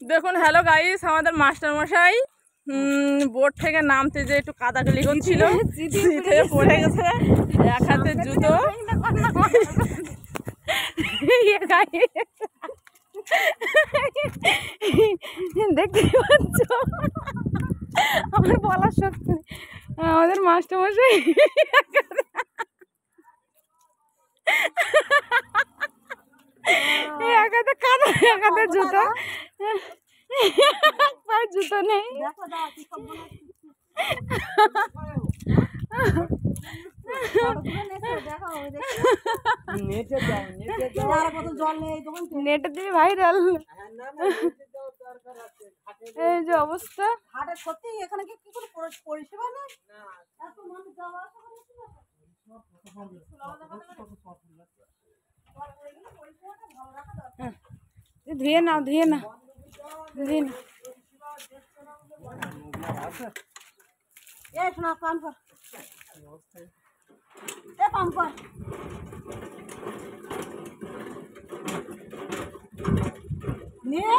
দেখুন hello guys, আমাদের master মশাই বোর্ড থেকে নামতে যে একটু কাদাকালি করছিল, সিটে পড়ে গেছে, এক হাতে জুতো। দেখতে পাচ্ছ আমার বলার শক্তি নেই। আমাদের মাস্টার মশাই এক হাতে কাদা, এক হাতে জুতো, পায়ে জুতো নেই। নেটে দিয়ে ভাইরাল এই যে অবস্থা। সত্যি এখানে কি কোনো পরিষেবা নেই? ধুয়ে নাও, ধুয়ে নাও, ধুয়ে নাও। শোনা পান কর, পান কর। নিয়ে